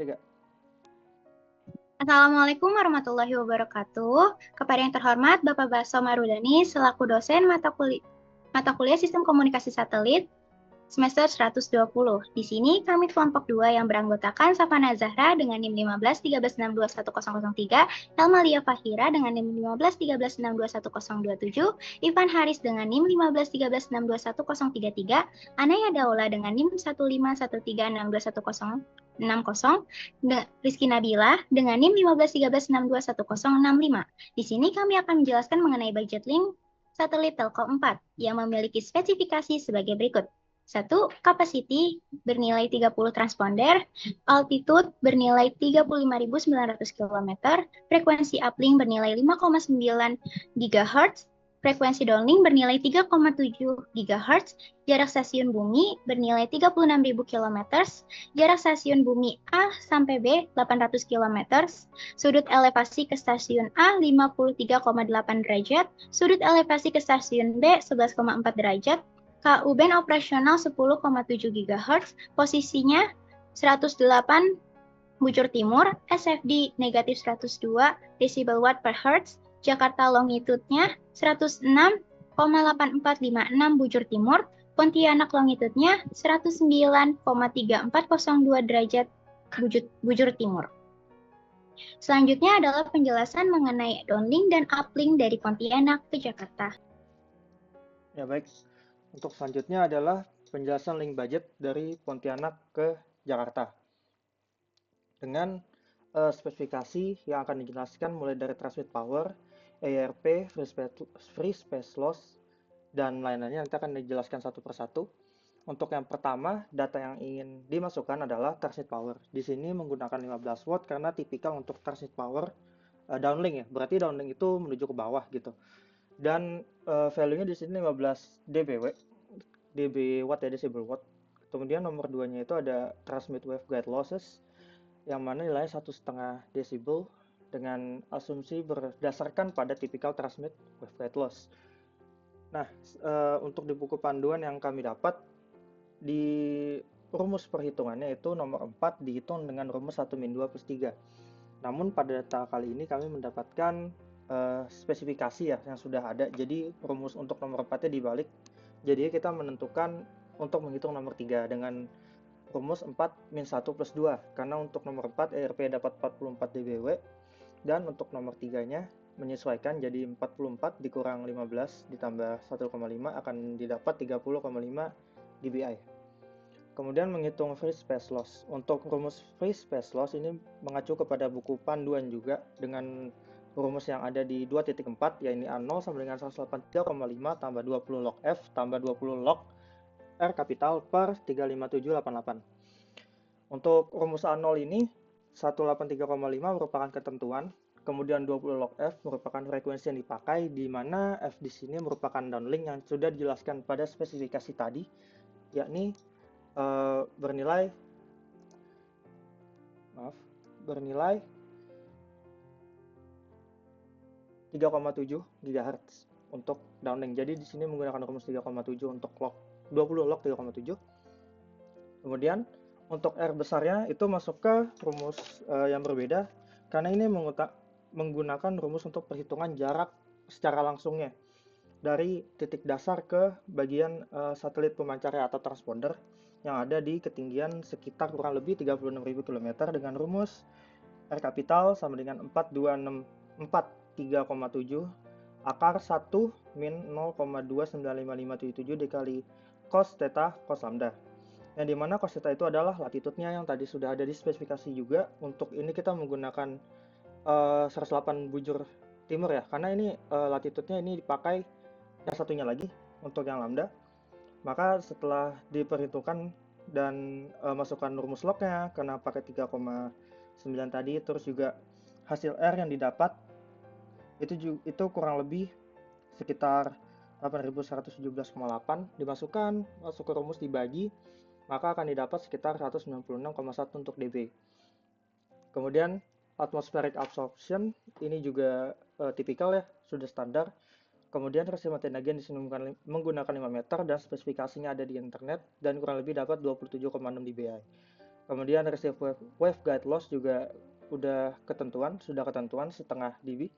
Tiga. Assalamualaikum warahmatullahi wabarakatuh. Kepada yang terhormat Bapak Baso Marudani selaku dosen mata kuliah Sistem Komunikasi Satelit semester 120. Di sini kami kelompok 2 yang beranggotakan Safana Zahra dengan NIM 1513621003, Elmalia Fahira dengan NIM 1513621027, Ivan Haris dengan NIM 1513621033, Anaya Daula dengan NIM 1513621060, Rizky Nabila dengan NIM 1513621065. Di sini kami akan menjelaskan mengenai budget link satelit Telkom 4 yang memiliki spesifikasi sebagai berikut. 1. Capacity bernilai 30 transponder, altitude bernilai 35.900 km, frekuensi uplink bernilai 5,9 GHz, frekuensi downlink bernilai 3,7 GHz, jarak stasiun bumi bernilai 36.000 km, jarak stasiun bumi A sampai B 800 km, sudut elevasi ke stasiun A 53,8 derajat, sudut elevasi ke stasiun B 11,4 derajat, KU band operasional 10,7 GHz, posisinya 108 bujur timur, SFD negatif 102 decibel watt per hertz, Jakarta longitudenya 106,8456 bujur timur, Pontianak longitudenya 109,3402 derajat bujur timur. Selanjutnya adalah penjelasan mengenai downlink dan uplink dari Pontianak ke Jakarta. Ya baik. Untuk selanjutnya adalah penjelasan link budget dari Pontianak ke Jakarta. Dengan spesifikasi yang akan dijelaskan mulai dari transmit power, ERP, free space loss, dan lain-lainnya nanti akan dijelaskan satu persatu. Untuk yang pertama, data yang ingin dimasukkan adalah transmit power. Di sini menggunakan 15 watt karena tipikal untuk transmit power downlink ya. Berarti downlink itu menuju ke bawah gitu. Dan value-nya di sini 15 dB watt ya, decibel watt. Kemudian nomor 2-nya itu ada transmit waveguide losses yang mana nilainya 1,5 desibel dengan asumsi berdasarkan pada tipikal transmit waveguide loss. Nah, untuk di buku panduan yang kami dapat, di rumus perhitungannya itu nomor 4 dihitung dengan rumus 1-2+3. Namun pada data kali ini kami mendapatkan spesifikasi ya yang sudah ada. Jadi rumus untuk nomor 4-nya dibalik. Jadi kita menentukan untuk menghitung nomor 3 dengan rumus 4-1+2. Karena untuk nomor 4 ERP dapat 44 dBW dan untuk nomor 3-nya menyesuaikan jadi 44 dikurang 15 ditambah 1,5 akan didapat 30,5 dBi. Kemudian menghitung free space loss. Untuk rumus free space loss ini mengacu kepada buku panduan juga dengan rumus yang ada di 2.4, yaitu A0 sama dengan 183,5 tambah 20 log F tambah 20 log R kapital per 35788. Untuk rumus A0 ini 183,5 merupakan ketentuan, kemudian 20 log F merupakan frekuensi yang dipakai, di mana F di sini merupakan downlink yang sudah dijelaskan pada spesifikasi tadi, yakni bernilai 3,7 GHz untuk downlink. Jadi di sini menggunakan rumus 3,7 untuk log 20 log 3,7. Kemudian untuk R besarnya itu masuk ke rumus yang berbeda karena ini menggunakan rumus untuk perhitungan jarak secara langsungnya dari titik dasar ke bagian satelit pemancarnya atau transponder yang ada di ketinggian sekitar kurang lebih 36.000 km dengan rumus R kapital sama dengan 3,7 akar 1 min 0,29557 dikali cos theta cos lambda. Yang dimana cos theta itu adalah latitudenya yang tadi sudah ada di spesifikasi juga. Untuk ini kita menggunakan 108 bujur timur ya, karena ini latitudenya ini dipakai yang satunya lagi untuk yang lambda. Maka setelah diperhitungkan dan masukkan rumus lognya karena pakai 3,9 tadi, terus juga hasil R yang didapat itu kurang lebih sekitar 8117,8 dimasukkan masuk ke rumus dibagi, maka akan didapat sekitar 196,1 untuk dB. Kemudian atmospheric absorption ini juga tipikal ya, sudah standar. Kemudian resistensi tenaga di sini menggunakan 5 meter dan spesifikasinya ada di internet dan kurang lebih dapat 27,6 dBi. Kemudian receive waveguide loss juga sudah ketentuan setengah dB.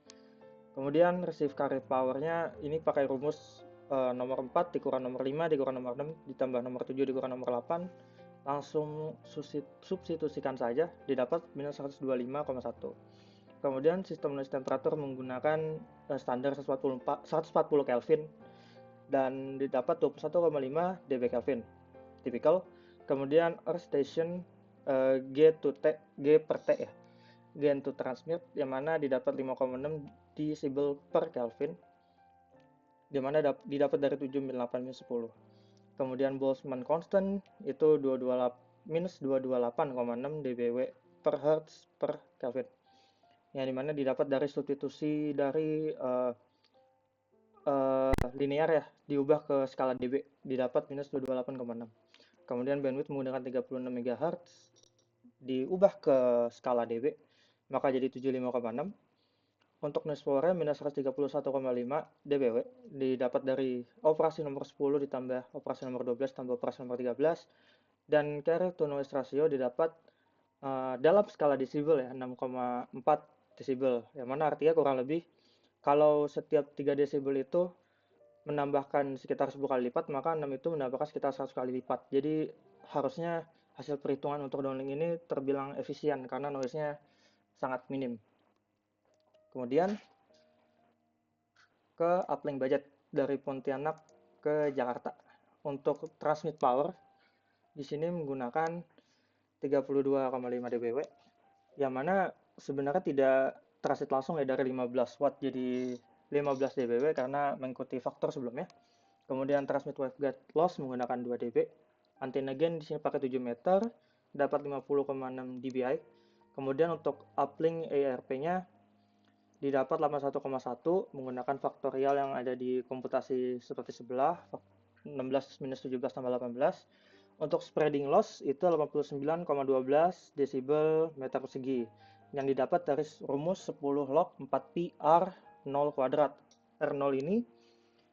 Kemudian receive carrier powernya ini pakai rumus nomor 4 dikurang nomor 5 dikurang nomor 6 ditambah nomor 7 dikurang nomor 8. Langsung substitusikan saja, didapat minus 125,1. Kemudian sistem noise temperatur menggunakan standar 140 Kelvin dan didapat 21,5 dB Kelvin. Typical. Kemudian earth station G per T ya. Gain to transmit yang mana didapat 5,6 decibel per Kelvin. Di mana didapat dari 7,8 minus 10. Kemudian Boltzmann constant itu 228,6 dBW per Hertz per Kelvin. Yang dimana didapat dari substitusi dari linear ya, diubah ke skala dB, didapat minus 228,6. Kemudian bandwidth menggunakan 36 MHz, diubah ke skala dB, maka jadi 75,6. Untuk noise power-nya minus 131,5 dBW, didapat dari operasi nomor 10 ditambah operasi nomor 12 tambah operasi nomor 13. Dan carrier to noise ratio didapat dalam skala desibel ya, 6,4 desibel, yang mana artinya kurang lebih kalau setiap 3 desibel itu menambahkan sekitar 10 kali lipat, maka 6 itu menambahkan sekitar 100 kali lipat. Jadi harusnya hasil perhitungan untuk downlink ini terbilang efisien karena noise-nya sangat minim. Kemudian ke uplink budget dari Pontianak ke Jakarta. Untuk transmit power di sini menggunakan 32,5 dBW, yang mana sebenarnya tidak transit langsung ya dari 15 watt jadi 15 dBW karena mengikuti faktor sebelumnya. Kemudian transmit waveguide loss menggunakan 2 dB. Antena gain di sini pakai 7 meter, dapat 50,6 dBi. Kemudian untuk uplink ERP-nya didapat 81,1 menggunakan faktorial yang ada di komputasi seperti sebelah, 16 minus 17 tambah 18. Untuk spreading loss itu 89,12 desibel meter persegi yang didapat dari rumus 10 log 4pi R0 kuadrat. R0 ini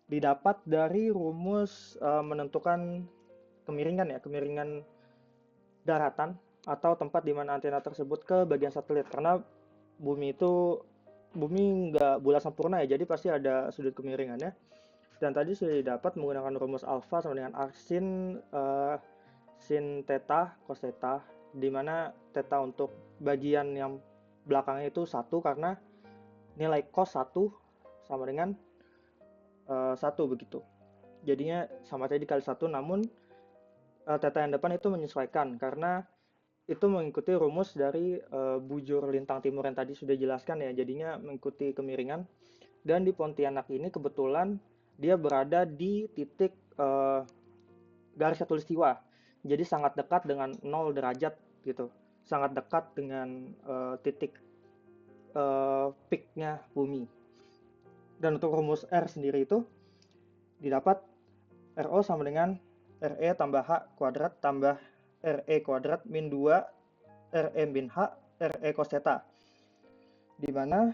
didapat dari rumus menentukan kemiringan ya, kemiringan daratan atau tempat di mana antena tersebut ke bagian satelit, karena bumi nggak bulat sempurna ya, jadi pasti ada sudut kemiringannya. Dan tadi sudah didapat menggunakan rumus alfa sama dengan arcsin sin theta cos theta, di mana theta untuk bagian yang belakangnya itu 1 karena nilai cos 1 sama dengan 1 begitu. Jadinya sama tadi dikali 1, namun theta yang depan itu menyesuaikan karena itu mengikuti rumus dari bujur lintang timur yang tadi sudah jelaskan ya, jadinya mengikuti kemiringan. Dan di Pontianak ini kebetulan dia berada di titik garis khatulistiwa, jadi sangat dekat dengan 0 derajat gitu, sangat dekat dengan titik peaknya bumi. Dan untuk rumus R sendiri itu didapat RO sama dengan RE tambah H kuadrat tambah RE kuadrat min 2 RE min H RE cos theta, di mana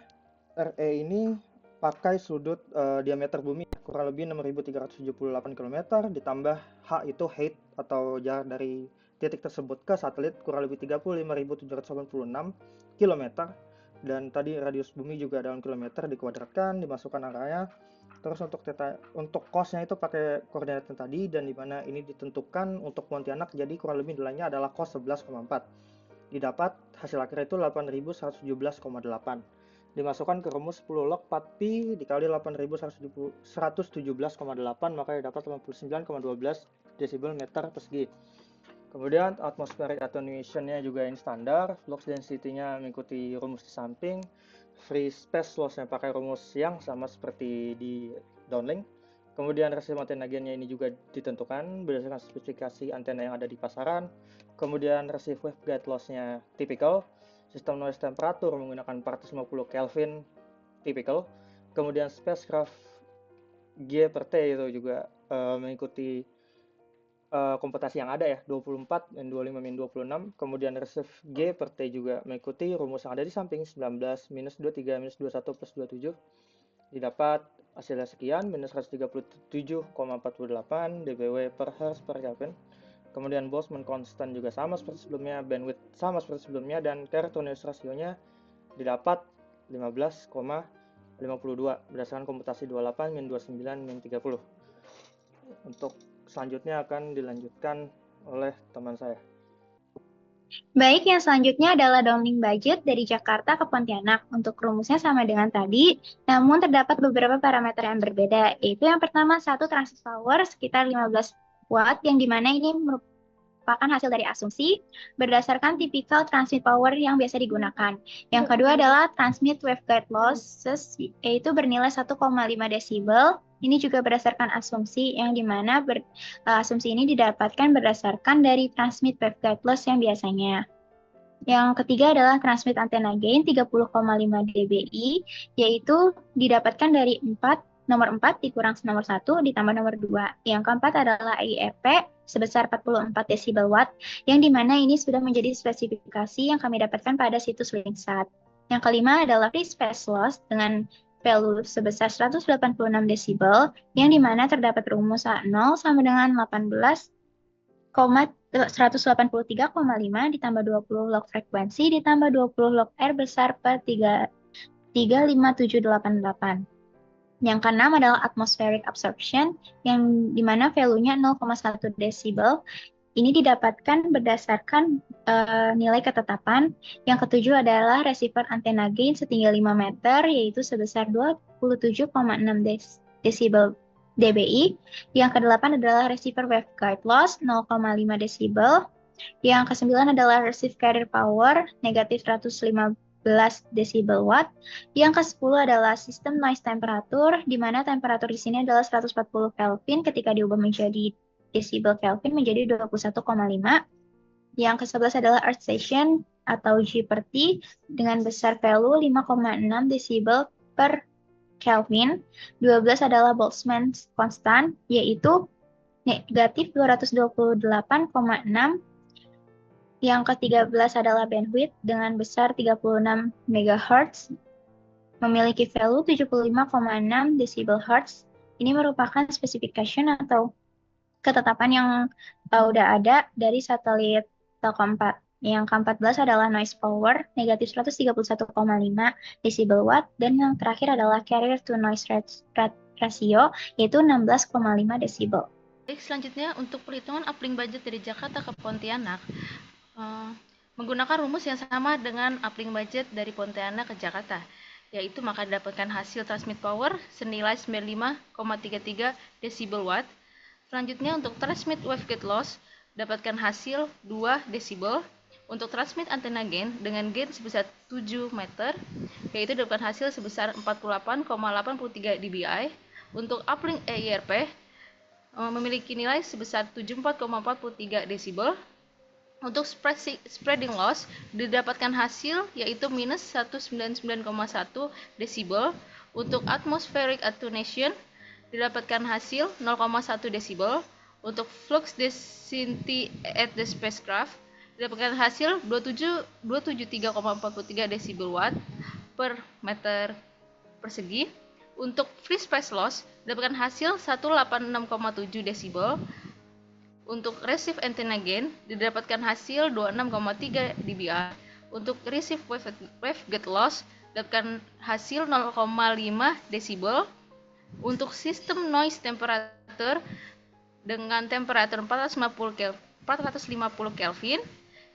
RE ini pakai sudut diameter bumi kurang lebih 6.378 km ditambah H itu height atau jarak dari titik tersebut ke satelit kurang lebih 35.786 km, dan tadi radius bumi juga dalam kilometer dikuadratkan dimasukkan angkanya. Terus untuk cosnya itu pakai koordinat yang tadi, dan dimana ini ditentukan untuk Pontianak jadi kurang lebih nilainya adalah cos 11,4. Didapat hasil akhir itu 8.117,8. Dimasukkan ke rumus 10 log 4pi dikali 8.117,8, maka dapat 89,12 desibel meter persegi. Kemudian atmospheric attenuation-nya juga ini standar, flux density-nya mengikuti rumus di samping, free space loss-nya pakai rumus yang sama seperti di downlink. Kemudian resolusi antena gain-nya ini juga ditentukan berdasarkan spesifikasi antena yang ada di pasaran. Kemudian receive waveguide loss-nya typical. Sistem noise temperatur menggunakan 450 Kelvin typical. Kemudian spacecraft G per T itu juga mengikuti komputasi yang ada ya, 24 min 25 min 26. Kemudian receive G per T juga mengikuti rumus yang ada di samping, 19 minus 23 minus 21 plus 27. Didapat hasilnya sekian, minus 137,48 dBW per Hertz per Kelvin. kemudian Boltzmann constant juga sama seperti sebelumnya, bandwidth sama seperti sebelumnya, dan carrier to noise ratio-nya didapat 15,52 berdasarkan komputasi 28 min 29 min 30. Untuk selanjutnya akan dilanjutkan oleh teman saya. Baik, yang selanjutnya adalah downlink budget dari Jakarta ke Pontianak. Untuk rumusnya sama dengan tadi, namun terdapat beberapa parameter yang berbeda, yaitu yang pertama, satu transit power sekitar 15 watt, yang dimana ini merupakan hasil dari asumsi berdasarkan tipikal transmit power yang biasa digunakan. Yang kedua adalah transmit waveguide losses, yaitu bernilai 1,5 desibel. Ini juga berdasarkan asumsi yang dimana asumsi ini didapatkan berdasarkan dari transmit waveguide loss yang biasanya. Yang ketiga adalah transmit antena gain 30,5 dBi, yaitu didapatkan dari nomor 4 dikurang nomor 1 ditambah nomor 2. Yang keempat adalah IRP sebesar 44 desibel watt, yang dimana ini sudah menjadi spesifikasi yang kami dapatkan pada situs Linksat. Yang kelima adalah free space loss dengan value sebesar 186 desibel, yang dimana terdapat rumus A0 sama dengan 183,5 ditambah 20 log frekuensi ditambah 20 log R besar per 35788. Yang keenam adalah atmospheric absorption, yang dimana value-nya 0,1 desibel. Ini didapatkan berdasarkan nilai ketetapan. Yang ketujuh adalah receiver antena gain setinggi 5 meter, yaitu sebesar 27,6 desibel dBi. Yang kedelapan adalah receiver waveguide loss 0,5 desibel. Yang kesembilan adalah receive carrier power negatif 115 desibel watt. Yang ke-10 adalah sistem noise temperature, di mana temperatur di sini adalah 140 Kelvin ketika diubah menjadi desibel Kelvin menjadi 21,5. Yang ke-11 adalah earth station atau G per T dengan besar value 5,6 desibel per Kelvin. 12 adalah Boltzmann constant, yaitu negatif 228,6. Yang ke-13 adalah bandwidth dengan besar 36 MHz, memiliki value 75,6 decibel Hz. Ini merupakan specification atau ketetapan yang udah ada dari satelit Telkom 4. Yang ke-14 adalah noise power, negatif 131,5 decibel watt, dan yang terakhir adalah carrier to noise ratio, yaitu 16,5 decibel. Baik, selanjutnya untuk perhitungan uplink budget dari Jakarta ke Pontianak, menggunakan rumus yang sama dengan uplink budget dari Pontianak ke Jakarta, yaitu maka dapatkan hasil transmit power senilai 95,33 decibel watt. Selanjutnya untuk transmit waveguide loss dapatkan hasil 2 desibel. Untuk transmit antena gain dengan gain sebesar 7 meter, yaitu dapatkan hasil sebesar 48,83 dBi. Untuk uplink EIRP memiliki nilai sebesar 74,43 desibel. Untuk spreading loss didapatkan hasil yaitu minus 199,1 desibel. Untuk atmospheric attenuation didapatkan hasil 0,1 desibel. Untuk flux density at the spacecraft didapatkan hasil 273,43 desibel watt per meter persegi. Untuk free space loss didapatkan hasil 186,7 desibel. Untuk receive antenna gain didapatkan hasil 26,3 dBi. Untuk receive waveguide loss didapatkan hasil 0,5 desibel. Untuk sistem noise temperature dengan temperatur 450 Kelvin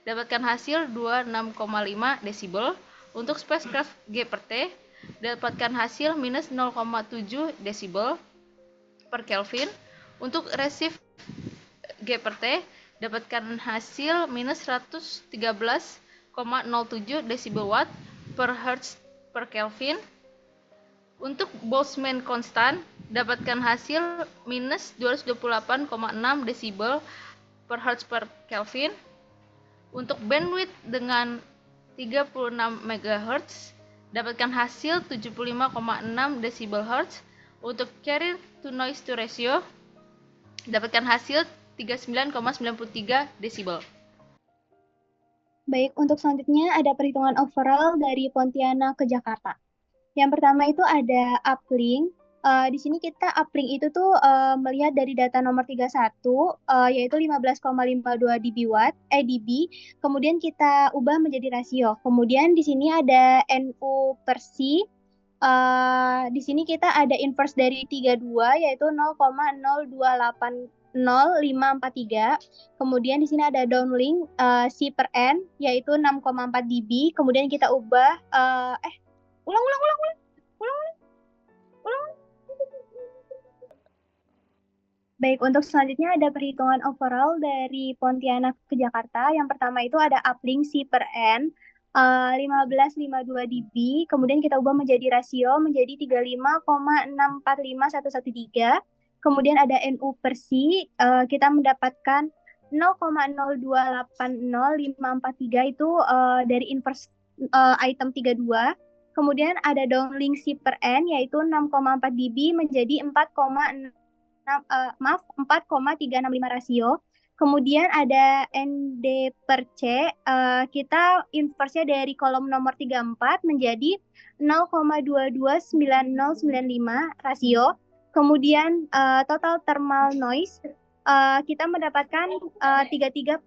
dapatkan hasil 26,5 desibel. Untuk spacecraft G per T dapatkan hasil minus 0,7 desibel per Kelvin. Untuk receive G per T dapatkan hasil minus 113,07 decibel watt per hertz per Kelvin. Untuk Boltzmann constant dapatkan hasil minus 228,6 decibel per hertz per Kelvin. Untuk bandwidth dengan 36 MHz dapatkan hasil 75,6 decibel Hz. Untuk carrier to noise ratio dapatkan hasil 39,93 desibel. Baik, untuk selanjutnya ada perhitungan overall dari Pontianak ke Jakarta. Yang pertama itu ada uplink Di sini kita uplink itu tuh melihat dari data nomor 31 yaitu 15,52 dB, kemudian kita ubah menjadi rasio. Kemudian di sini ada NU per C. Di sini kita ada inverse dari 32 yaitu 0,02800543. Kemudian di sini ada downlink C per N yaitu 6,4 dB. Kemudian kita ubah ulang. Baik, untuk selanjutnya ada perhitungan overall dari Pontianak ke Jakarta. Yang pertama itu ada uplink C per N 15,52 dB, kemudian kita ubah menjadi rasio menjadi 35,645113. Kemudian ada NU per C, kita mendapatkan 0,02800543 itu dari inverse item 32. Kemudian ada downlink C per N yaitu 6,4 dB menjadi 4,365 rasio. Kemudian ada ND per C, kita inverse-nya dari kolom nomor 34 menjadi 0,229095 rasio. Kemudian total thermal noise, kita mendapatkan 33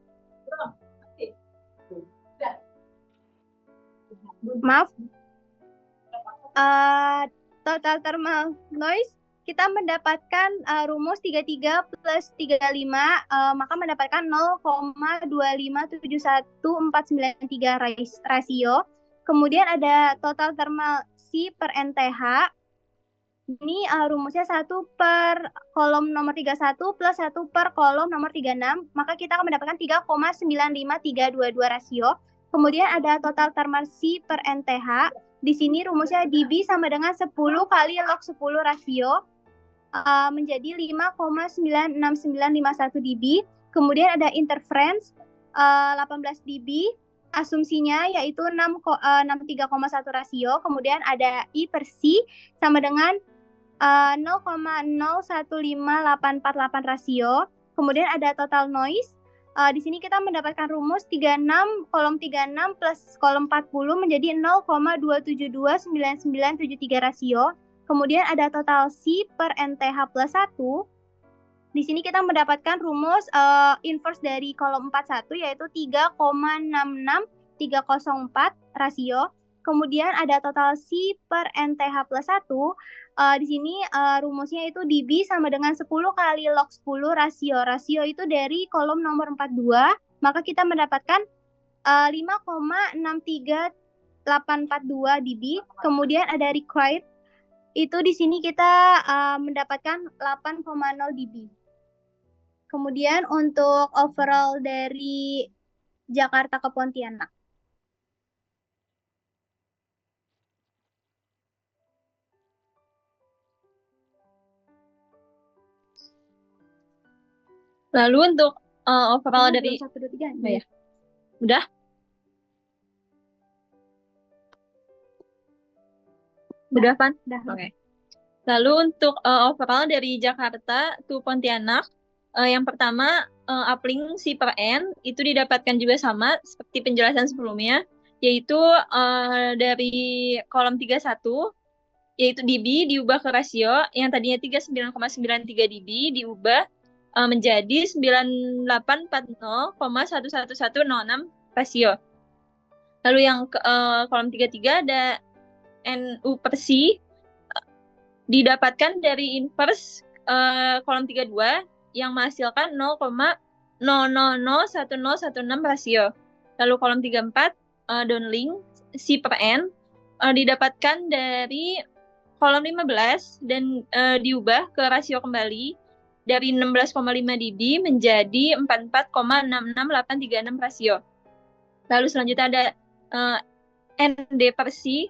total thermal noise kita mendapatkan rumus 33 plus 35, maka mendapatkan 0,2571493 rasio. Kemudian ada total thermal C per NTH. Ini rumusnya 1 per kolom nomor 31 plus 1 per kolom nomor 36, maka kita akan mendapatkan 3,95322 rasio. Kemudian ada total thermal C per NTH. Di sini rumusnya dB sama dengan 10 kali log 10 rasio. Menjadi 5,96951 dB. Kemudian ada interference 18 dB. Asumsinya yaitu 63,1 rasio. Kemudian ada I per C sama dengan 0,015848 rasio. Kemudian ada total noise. Di sini kita mendapatkan rumus 36 kolom 36 plus kolom 40 menjadi 0,2729973 rasio. Kemudian ada total C per NTH plus 1. Di sini kita mendapatkan rumus inverse dari kolom 41 yaitu 3,66304 rasio. Kemudian ada total C per NTH plus 1. Di sini rumusnya itu dB sama dengan 10 kali log 10 rasio. Rasio itu dari kolom nomor 42, maka kita mendapatkan 5,63842 dB. Kemudian ada required, itu di sini kita mendapatkan 8,0 dB. Kemudian untuk overall dari Jakarta ke Pontianak. Lalu untuk overall dari 1, 2, 3. Oh, ya. Udah? Udah, Pan? Udah. Oke. Lalu untuk overall dari Jakarta to Pontianak, yang pertama uplink C per N itu didapatkan juga sama seperti penjelasan sebelumnya, yaitu dari kolom 31 yaitu dB diubah ke rasio yang tadinya 39,93 dB diubah menjadi 9840,11106 rasio. Lalu yang kolom 33 ada NU per C didapatkan dari inverse kolom 32 yang menghasilkan 0,0001016 rasio. Lalu kolom 34 downlink C per N didapatkan dari kolom 15 dan diubah ke rasio kembali dari 16,5 dB menjadi 44,66836 rasio. Lalu selanjutnya ada ND per C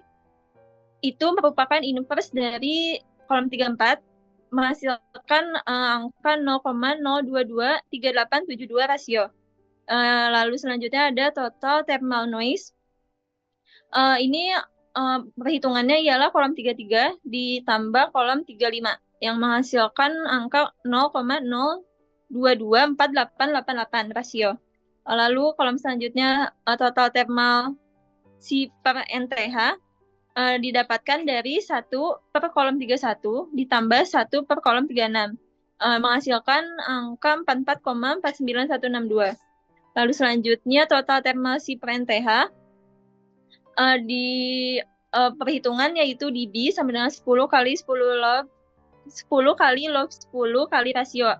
itu merupakan inverse dari kolom 34 menghasilkan angka 0,0223872 rasio. Lalu selanjutnya ada total thermal noise. Ini perhitungannya ialah kolom 33 ditambah kolom 35 yang menghasilkan angka 0,0224888 rasio. Lalu kolom selanjutnya total thermal C per NTH didapatkan dari 1 per kolom 31 ditambah 1 per kolom 36. Menghasilkan angka 44,49162. Lalu selanjutnya total thermal si per NTH di perhitungan yaitu dB sama dengan 10 kali 10 log 10 kali log 10 kali rasio.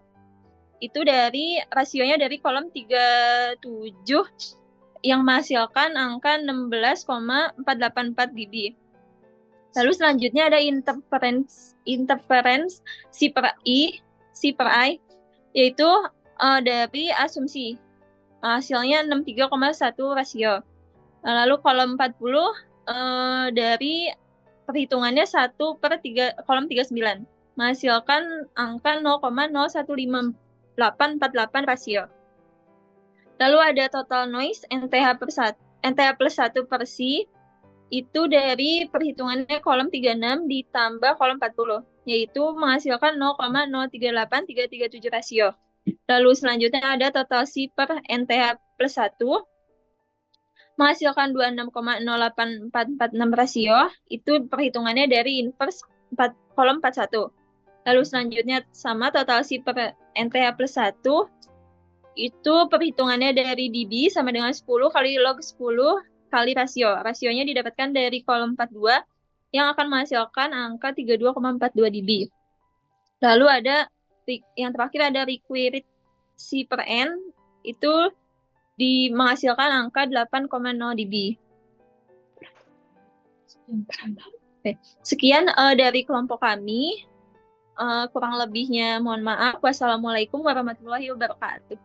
Itu dari rasionya dari kolom 37 yang menghasilkan angka 16,484 dB. Lalu selanjutnya ada interference C per I, yaitu dari asumsi. Hasilnya 63,1 rasio. Lalu kolom 40 dari perhitungannya 1 per 3, kolom 39. Menghasilkan angka 0,015848 rasio. Lalu ada total noise NTH plus 1 per C, itu dari perhitungannya kolom 36 ditambah kolom 40, yaitu menghasilkan 0,038337 rasio. Lalu selanjutnya ada total C per NTH plus 1, menghasilkan 26,08446 rasio, itu perhitungannya dari inverse kolom 41. Lalu selanjutnya sama total C per NTH plus 1, itu perhitungannya dari dB sama dengan 10 kali log 10 kali rasio. Rasionya didapatkan dari kolom 42 yang akan menghasilkan angka 32,42 dB. Lalu ada yang terakhir ada required C per N, itu menghasilkan angka 8,0 dB. Sekian dari kelompok kami. Kurang lebihnya mohon maaf. Wassalamualaikum warahmatullahi wabarakatuh.